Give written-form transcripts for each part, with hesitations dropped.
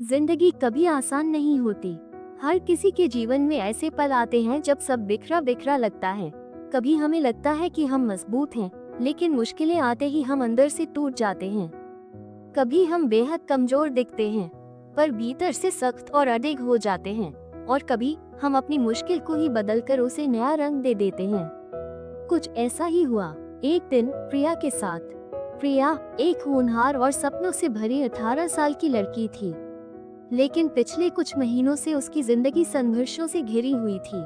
जिंदगी कभी आसान नहीं होती। हर किसी के जीवन में ऐसे पल आते हैं जब सब बिखरा बिखरा लगता है। कभी हमें लगता है कि हम मजबूत हैं, लेकिन मुश्किलें आते ही हम अंदर से टूट जाते हैं। कभी हम बेहद कमजोर दिखते हैं, पर भीतर से सख्त और अडिग हो जाते हैं। और कभी हम अपनी मुश्किल को ही बदलकर उसे नया रंग दे देते हैं। कुछ ऐसा ही हुआ एक दिन प्रिया के साथ। प्रिया एक होनहार और सपनों से भरी 18 साल की लड़की थी, लेकिन पिछले कुछ महीनों से उसकी जिंदगी संघर्षों से घिरी हुई थी।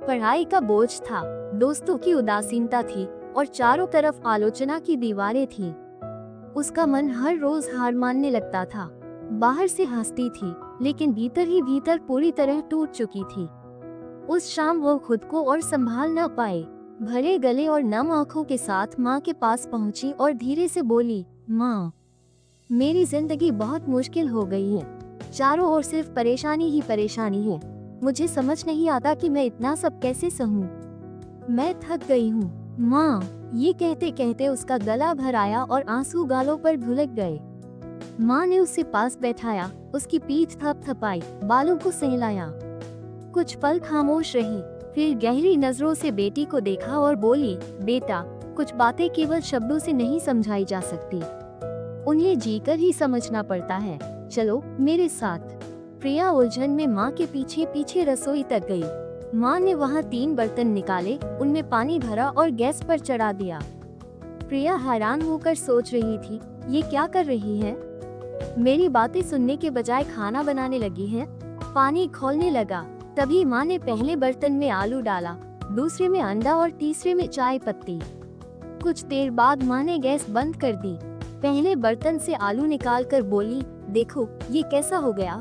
पढ़ाई का बोझ था, दोस्तों की उदासीनता थी और चारों तरफ आलोचना की दीवारें थीं। उसका मन हर रोज हार मानने लगता था। बाहर से हंसती थी, लेकिन भीतर ही भीतर पूरी तरह टूट चुकी थी। उस शाम वो खुद को और संभाल न पाए, भरे गले और नम आंखों के साथ माँ के पास पहुंची और धीरे से बोली, माँ, मेरी जिंदगी बहुत मुश्किल हो गई है। चारों ओर सिर्फ परेशानी ही परेशानी है। मुझे समझ नहीं आता कि मैं इतना सब कैसे सहूं। मैं थक गई हूँ माँ। ये कहते कहते उसका गला भर आया और आंसू गालों पर ढुलक गए। माँ ने उसे पास बैठाया, उसकी पीठ थपथपाई, बालों को सहलाया। कुछ पल खामोश रही, फिर गहरी नजरों से बेटी को देखा और बोली, बेटा, कुछ बातें केवल शब्दों से नहीं समझाई जा सकती, उन्हें जीकर ही समझना पड़ता है। चलो मेरे साथ। प्रिया उलझन में माँ के पीछे पीछे रसोई तक गई। माँ ने वहाँ 3 बर्तन निकाले, उनमें पानी भरा और गैस पर चढ़ा दिया। प्रिया हैरान होकर सोच रही थी, ये क्या कर रही है? मेरी बातें सुनने के बजाय खाना बनाने लगी है। पानी खौलने लगा, तभी माँ ने पहले बर्तन में आलू डाला, दूसरे में अंडा और तीसरे में चाय पत्ती। कुछ देर बाद माँ ने गैस बंद कर दी। पहले बर्तन से आलू निकालकर बोली, देखो ये कैसा हो गया?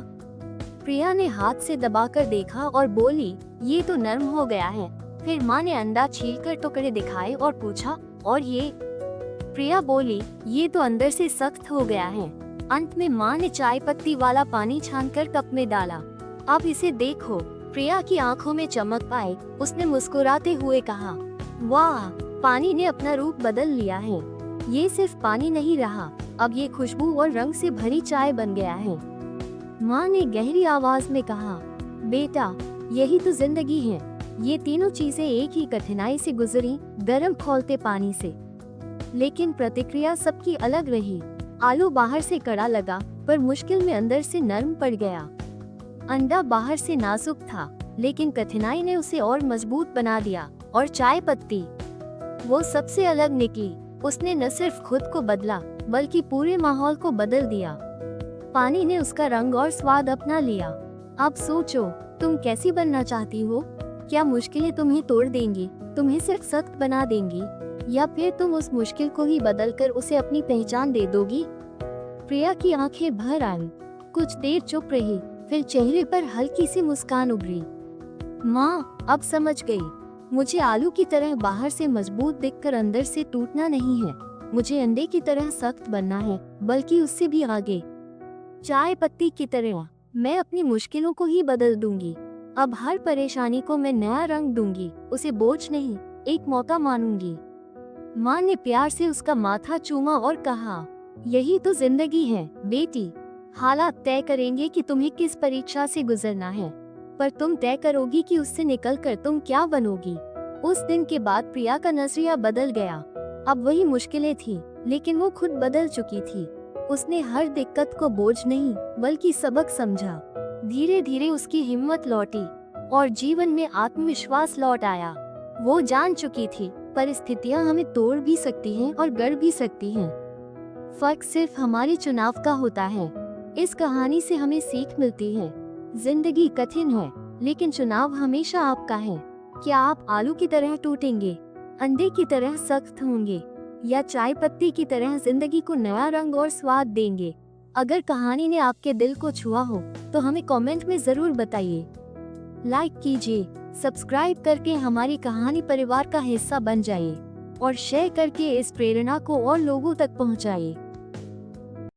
प्रिया ने हाथ से दबाकर देखा और बोली, ये तो नरम हो गया है। फिर माँ ने अंडा छीलकर टुकड़े दिखाए और पूछा, और ये? प्रिया बोली, ये तो अंदर से सख्त हो गया है। अंत में माँ ने चाय पत्ती वाला पानी छानकर कप में डाला। अब इसे देखो। प्रिया की आंखों में चमक आई। उसने मुस्कुराते हुए कहा, वाह, पानी ने अपना रूप बदल लिया है। ये सिर्फ पानी नहीं रहा, अब ये खुशबू और रंग से भरी चाय बन गया है। माँ ने गहरी आवाज में कहा, बेटा, यही तो जिंदगी है। ये तीनों चीजें एक ही कठिनाई से गुजरी, गर्म खौलते पानी से। लेकिन प्रतिक्रिया सबकी अलग रही। आलू बाहर से कड़ा लगा, पर मुश्किल में अंदर से नरम पड़ गया। अंडा बाहर से नाजुक था, लेकिन कठिनाई ने उसे और मजबूत बना दिया। और चाय पत्ती, वो सबसे अलग निकली। उसने न सिर्फ खुद को बदला, बल्कि पूरे माहौल को बदल दिया। पानी ने उसका रंग और स्वाद अपना लिया। अब सोचो, तुम कैसी बनना चाहती हो? क्या मुश्किलें तुम्हें तोड़ देंगी, तुम्हें सिर्फ सख्त बना देंगी, या फिर तुम उस मुश्किल को ही बदलकर उसे अपनी पहचान दे दोगी? प्रिया की आंखें भर आईं। कुछ देर चुप रही, फिर चेहरे पर हल्की सी मुस्कान उभरी। माँ, अब समझ गई। मुझे आलू की तरह बाहर से मजबूत दिखकर अंदर से टूटना नहीं है। मुझे अंडे की तरह सख्त बनना है, बल्कि उससे भी आगे। चाय पत्ती की तरह मैं अपनी मुश्किलों को ही बदल दूंगी। अब हर परेशानी को मैं नया रंग दूंगी, उसे बोझ नहीं, एक मौका मानूंगी। माँ ने प्यार से उसका माथा चूमा और कहा, यही तो जिंदगी है बेटी। हालात तय करेंगे कि तुम्हें किस परीक्षा से गुजरना है, पर तुम तय करोगी कि उससे निकलकर तुम क्या बनोगी। उस दिन के बाद प्रिया का नजरिया बदल गया। अब वही मुश्किलें थी, लेकिन वो खुद बदल चुकी थी। उसने हर दिक्कत को बोझ नहीं, बल्कि सबक समझा। धीरे धीरे उसकी हिम्मत लौटी और जीवन में आत्मविश्वास लौट आया। वो जान चुकी थी, परिस्थितियां हमें तोड़ भी सकती हैं और गढ़ भी सकती हैं। फर्क सिर्फ हमारे चुनाव का होता है। इस कहानी से हमें सीख मिलती है, जिंदगी कठिन है, लेकिन चुनाव हमेशा आपका है। क्या आप आलू की तरह टूटेंगे, अंडे की तरह सख्त होंगे, या चाय पत्ती की तरह जिंदगी को नया रंग और स्वाद देंगे? अगर कहानी ने आपके दिल को छुआ हो, तो हमें कमेंट में जरूर बताइए। लाइक कीजिए, सब्सक्राइब करके हमारी कहानी परिवार का हिस्सा बन जाइए और शेयर करके इस प्रेरणा को और लोगों तक पहुंचाइए।